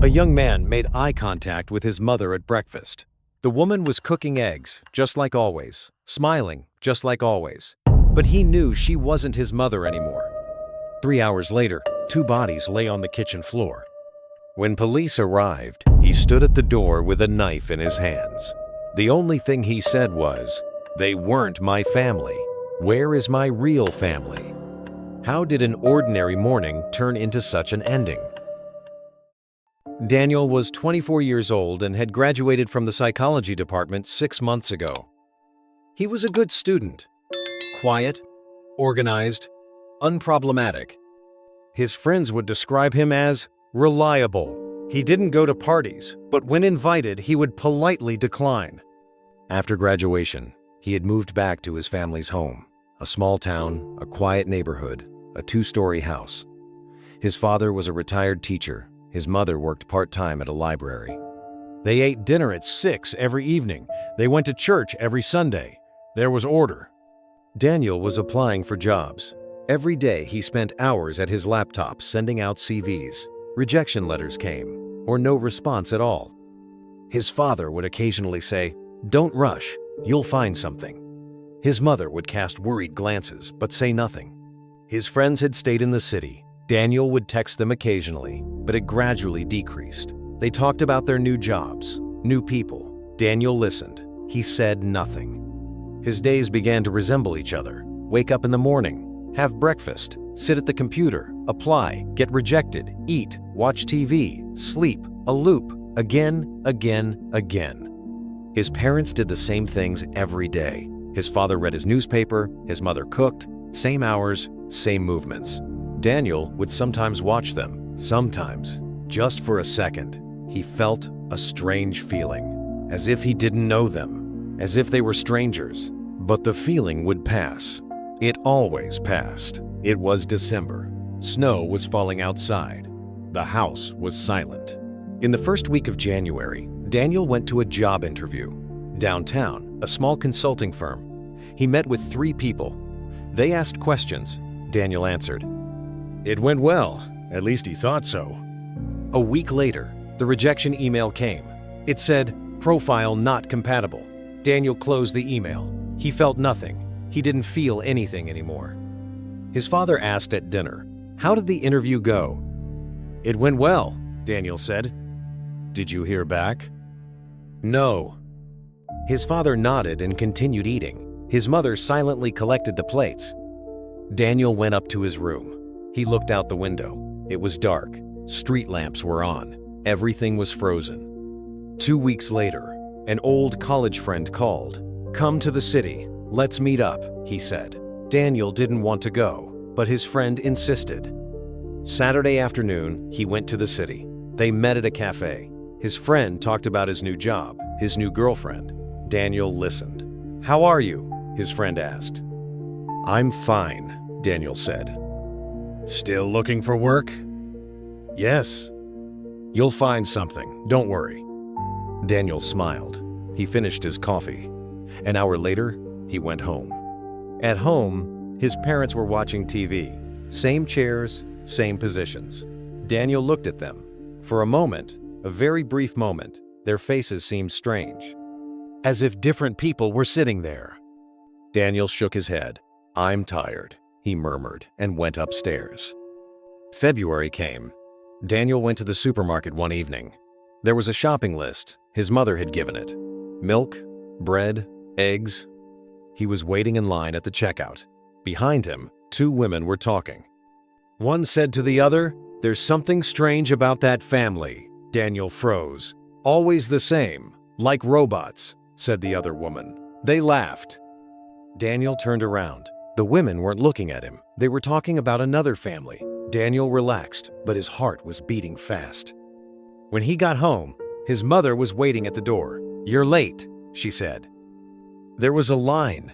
A young man made eye contact with his mother at breakfast. The woman was cooking eggs, just like always, smiling, just like always. But he knew she wasn't his mother anymore. 3 hours later, 2 bodies lay on the kitchen floor. When police arrived, he stood at the door with a knife in his hands. The only thing he said was, "They weren't my family. Where is my real family?" How did an ordinary morning turn into such an ending? Daniel was 24 years old and had graduated from the psychology department 6 months ago. He was a good student, quiet, organized, unproblematic. His friends would describe him as reliable. He didn't go to parties, but when invited, he would politely decline. After graduation, he had moved back to his family's home, a small town, a quiet neighborhood, a 2-story house. His father was a retired teacher. His mother worked part-time at a library. They ate dinner at 6 every evening. They went to church every Sunday. There was order. Daniel was applying for jobs. Every day he spent hours at his laptop sending out CVs. Rejection letters came, or no response at all. His father would occasionally say, "Don't rush, you'll find something." His mother would cast worried glances, but say nothing. His friends had stayed in the city. Daniel would text them occasionally, but it gradually decreased. They talked about their new jobs, new people. Daniel listened. He said nothing. His days began to resemble each other. Wake up in the morning, have breakfast, sit at the computer, apply, get rejected, eat, watch TV, sleep, a loop, again, again, again. His parents did the same things every day. His father read his newspaper, his mother cooked, same hours, same movements. Daniel would sometimes watch them, sometimes, just for a second. He felt a strange feeling, as if he didn't know them, as if they were strangers. But the feeling would pass. It always passed. It was December. Snow was falling outside. The house was silent. In the first week of January, Daniel went to a job interview. Downtown, a small consulting firm. He met with 3 people. They asked questions. Daniel answered. It went well. At least he thought so. A week later, the rejection email came. It said, "Profile not compatible." Daniel closed the email. He felt nothing. He didn't feel anything anymore. His father asked at dinner, "How did the interview go?" "It went well," Daniel said. "Did you hear back?" "No." His father nodded and continued eating. His mother silently collected the plates. Daniel went up to his room. He looked out the window. It was dark. Street lamps were on. Everything was frozen. 2 weeks later, an old college friend called. "Come to the city. Let's meet up," he said. Daniel didn't want to go, but his friend insisted. Saturday afternoon, he went to the city. They met at a cafe. His friend talked about his new job, his new girlfriend. Daniel listened. "How are you?" his friend asked. "I'm fine," Daniel said. "Still looking for work?" "Yes." "You'll find something, don't worry." Daniel smiled. He finished his coffee. An hour later, he went home. At home, his parents were watching TV. Same chairs, same positions. Daniel looked at them. For a moment, a very brief moment, their faces seemed strange. As if different people were sitting there. Daniel shook his head. "I'm tired," he murmured, and went upstairs. February came. Daniel went to the supermarket one evening. There was a shopping list. His mother had given it. Milk, bread, eggs. He was waiting in line at the checkout. Behind him, 2 women were talking. One said to the other, "There's something strange about that family." Daniel froze. "Always the same, like robots," said the other woman. They laughed. Daniel turned around. The women weren't looking at him. They were talking about another family. Daniel relaxed, but his heart was beating fast. When he got home, his mother was waiting at the door. "You're late," she said. There was a line.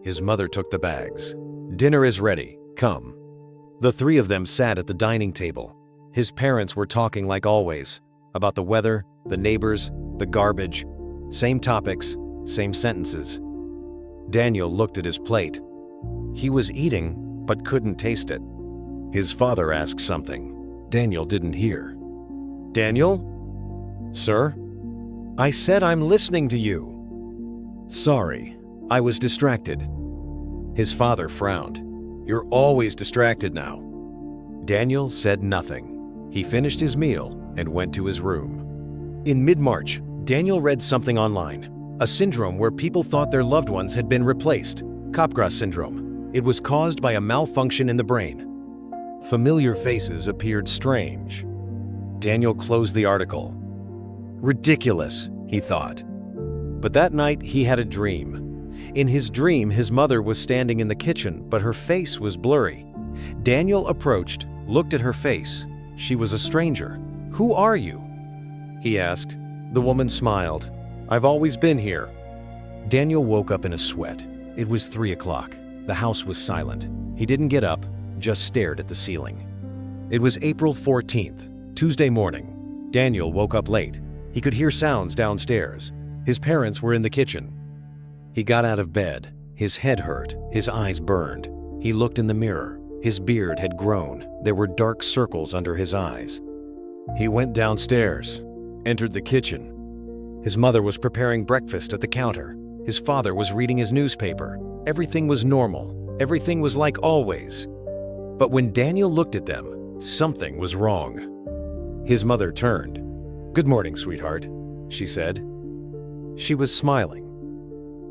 His mother took the bags. "Dinner is ready. Come." The 3 of them sat at the dining table. His parents were talking like always, about the weather, the neighbors, the garbage. Same topics, same sentences. Daniel looked at his plate. He was eating, but couldn't taste it. His father asked something. Daniel didn't hear. "Daniel? Sir? I said I'm listening to you." "Sorry, I was distracted." His father frowned. "You're always distracted now." Daniel said nothing. He finished his meal and went to his room. In mid-March, Daniel read something online. A syndrome where people thought their loved ones had been replaced. Capgras Syndrome. It was caused by a malfunction in the brain. Familiar faces appeared strange. Daniel closed the article. Ridiculous, he thought. But that night he had a dream. In his dream, his mother was standing in the kitchen, but her face was blurry. Daniel approached, looked at her face. She was a stranger. "Who are you?" he asked. The woman smiled. "I've always been here." Daniel woke up in a sweat. It was 3 o'clock. The house was silent. He didn't get up, just stared at the ceiling. It was April 14th, Tuesday morning. Daniel woke up late. He could hear sounds downstairs. His parents were in the kitchen. He got out of bed. His head hurt. His eyes burned. He looked in the mirror. His beard had grown. There were dark circles under his eyes. He went downstairs, entered the kitchen. His mother was preparing breakfast at the counter. His father was reading his newspaper. Everything was normal. Everything was like always. But when Daniel looked at them, something was wrong. His mother turned. "Good morning, sweetheart," she said. She was smiling.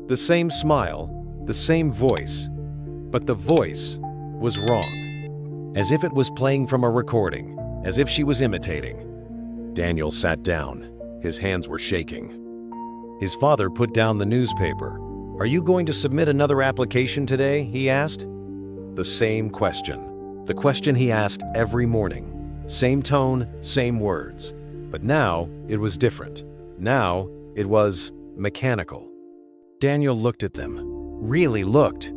The same smile, the same voice, but the voice was wrong. As if it was playing from a recording, as if she was imitating. Daniel sat down. His hands were shaking. His father put down the newspaper. "Are you going to submit another application today?" he asked. The same question. The question he asked every morning. Same tone, same words. But now it was different. Now it was mechanical. Daniel looked at them. Really looked.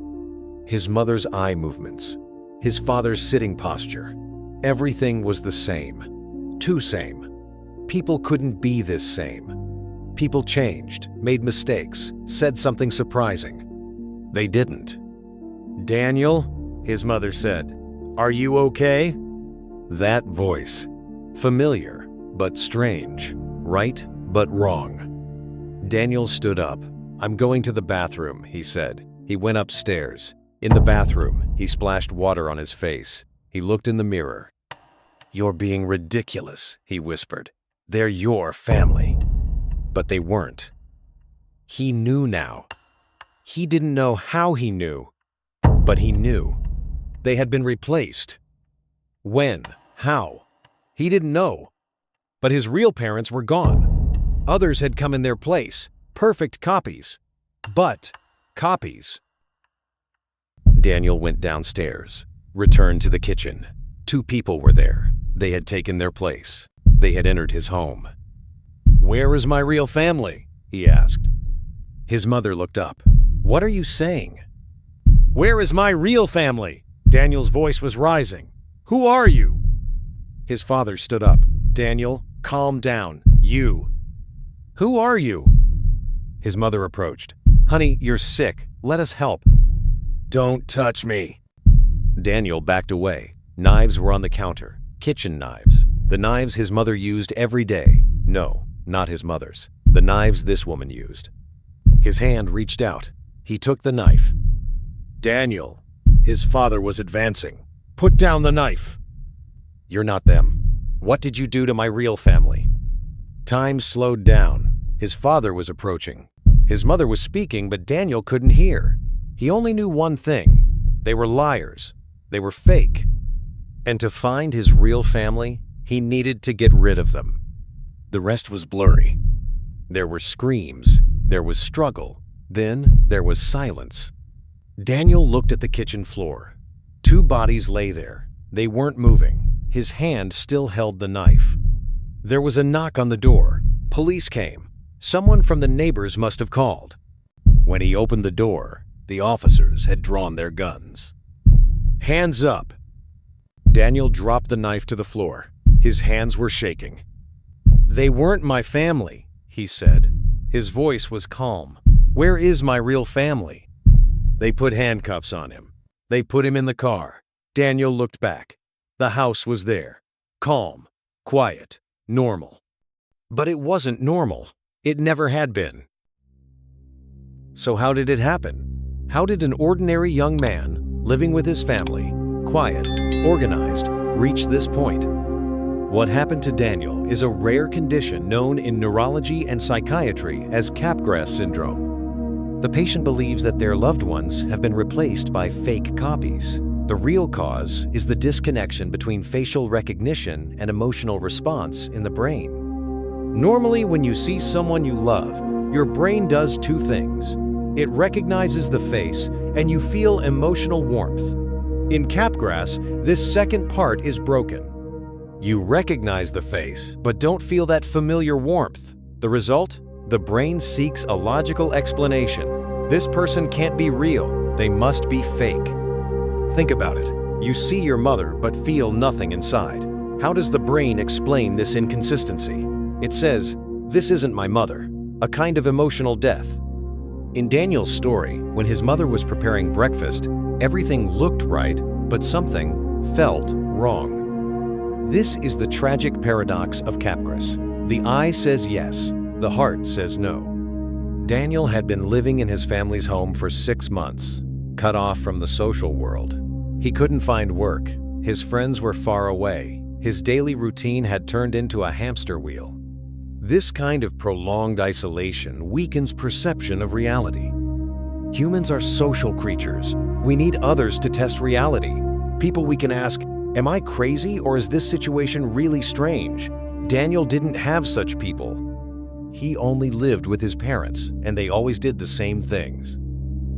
His mother's eye movements. His father's sitting posture. Everything was the same. Too same. People couldn't be this same. People changed, made mistakes, said something surprising. They didn't. "Daniel," his mother said, "are you okay?" That voice. Familiar, but strange. Right, but wrong. Daniel stood up. "I'm going to the bathroom," he said. He went upstairs. In the bathroom, he splashed water on his face. He looked in the mirror. "You're being ridiculous," he whispered. "They're your family." But they weren't. He knew now. He didn't know how he knew, but he knew. They had been replaced. When? How? He didn't know. But his real parents were gone. Others had come in their place. Perfect copies. But copies. Daniel went downstairs, returned to the kitchen. 2 people were there. They had taken their place. They had entered his home. "Where is my real family?" he asked. His mother looked up. "What are you saying?" "Where is my real family?" Daniel's voice was rising. "Who are you?" His father stood up. "Daniel, calm down. You." "Who are you?" His mother approached. "Honey, you're sick. Let us help." "Don't touch me." Daniel backed away. Knives were on the counter. Kitchen knives. The knives his mother used every day. No, not his mother's. The knives this woman used. His hand reached out. He took the knife. "Daniel," his father was advancing. "Put down the knife." "You're not them. What did you do to my real family?" Time slowed down. His father was approaching. His mother was speaking, but Daniel couldn't hear. He only knew one thing. They were liars. They were fake. And to find his real family, he needed to get rid of them. The rest was blurry. There were screams. There was struggle. Then there was silence. Daniel looked at the kitchen floor. 2 bodies lay there. They weren't moving. His hand still held the knife. There was a knock on the door. Police came. Someone from the neighbors must have called. When he opened the door, the officers had drawn their guns. "Hands up!" Daniel dropped the knife to the floor. His hands were shaking. "They weren't my family," he said. His voice was calm. "Where is my real family?" They put handcuffs on him. They put him in the car. Daniel looked back. The house was there. Calm. Quiet. normal. But it wasn't normal. It never had been. So how did it happen? How did an ordinary young man, living with his family, quiet, organized, reach this point? What happened to Daniel is a rare condition known in neurology and psychiatry as Capgras Syndrome. The patient believes that their loved ones have been replaced by fake copies. The real cause is the disconnection between facial recognition and emotional response in the brain. Normally, when you see someone you love, your brain does two things. It recognizes the face, and you feel emotional warmth. In Capgras, this second part is broken. You recognize the face, but don't feel that familiar warmth. The result? The brain seeks a logical explanation. This person can't be real. They must be fake. Think about it. You see your mother, but feel nothing inside. How does the brain explain this inconsistency? It says, "This isn't my mother," a kind of emotional death. In Daniel's story, when his mother was preparing breakfast, everything looked right, but something felt wrong. This is the tragic paradox of Capgras. The eye says yes, the heart says no. Daniel had been living in his family's home for 6 months, cut off from the social world. He couldn't find work, his friends were far away, his daily routine had turned into a hamster wheel. This kind of prolonged isolation weakens perception of reality. Humans are social creatures. We need others to test reality. People we can ask, "Am I crazy or is this situation really strange?" Daniel didn't have such people. He only lived with his parents, and they always did the same things.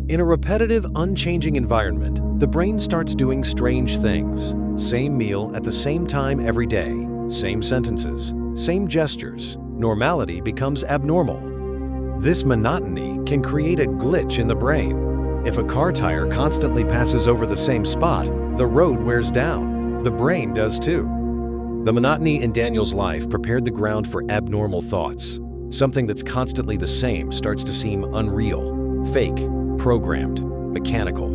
In a repetitive, unchanging environment, the brain starts doing strange things. Same meal at the same time every day, same sentences, same gestures. Normality becomes abnormal. This monotony can create a glitch in the brain. If a car tire constantly passes over the same spot, the road wears down. The brain does too. The monotony in Daniel's life prepared the ground for abnormal thoughts. Something that's constantly the same starts to seem unreal, fake, programmed, mechanical.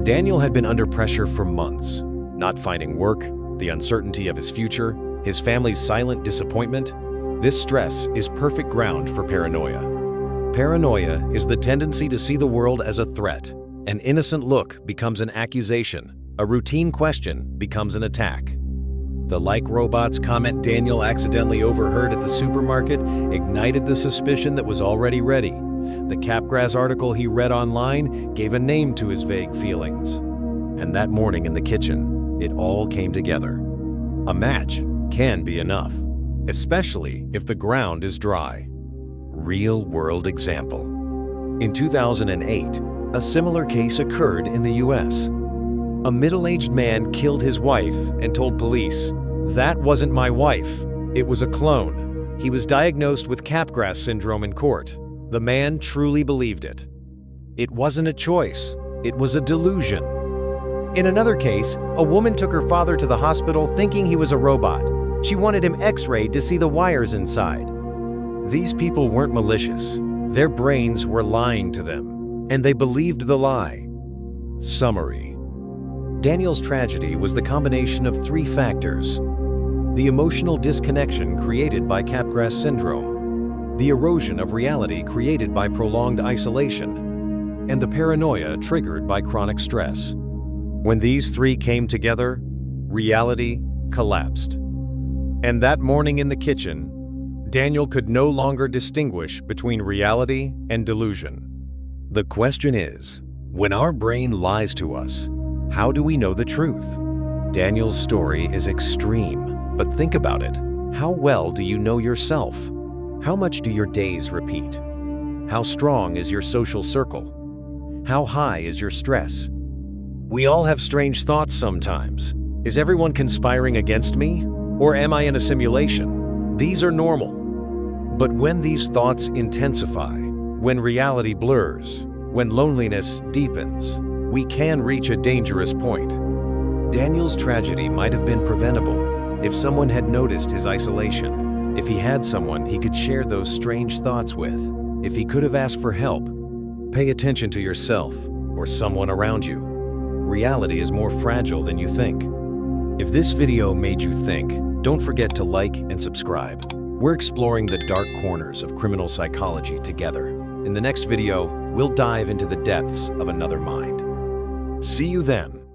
Daniel had been under pressure for months. Not finding work, the uncertainty of his future, his family's silent disappointment. This stress is perfect ground for paranoia. Paranoia is the tendency to see the world as a threat. An innocent look becomes an accusation. A routine question becomes an attack. The "like robots" comment Daniel accidentally overheard at the supermarket ignited the suspicion that was already ready. The Capgras article he read online gave a name to his vague feelings. And that morning in the kitchen, it all came together. A match can be enough, especially if the ground is dry. Real-world example. In 2008, a similar case occurred in the US. A middle-aged man killed his wife and told police, "That wasn't my wife, it was a clone." He was diagnosed with Capgras Syndrome in court. The man truly believed it. It wasn't a choice, it was a delusion. In another case, a woman took her father to the hospital thinking he was a robot. She wanted him x-rayed to see the wires inside. These people weren't malicious. Their brains were lying to them, and they believed the lie. Summary. Daniel's tragedy was the combination of 3 factors: the emotional disconnection created by Capgras Syndrome, the erosion of reality created by prolonged isolation, and the paranoia triggered by chronic stress. When these 3 came together, reality collapsed. And that morning in the kitchen, Daniel could no longer distinguish between reality and delusion. The question is, when our brain lies to us, how do we know the truth? Daniel's story is extreme, but think about it. How well do you know yourself? How much do your days repeat? How strong is your social circle? How high is your stress? We all have strange thoughts sometimes. Is everyone conspiring against me? Or am I in a simulation? These are normal. But when these thoughts intensify, when reality blurs, when loneliness deepens, we can reach a dangerous point. Daniel's tragedy might have been preventable if someone had noticed his isolation, if he had someone he could share those strange thoughts with, if he could have asked for help. Pay attention to yourself or someone around you. Reality is more fragile than you think. If this video made you think, Don't forget to like and subscribe. We're exploring the dark corners of criminal psychology together. In the next video, we'll dive into the depths of another mind. See you then.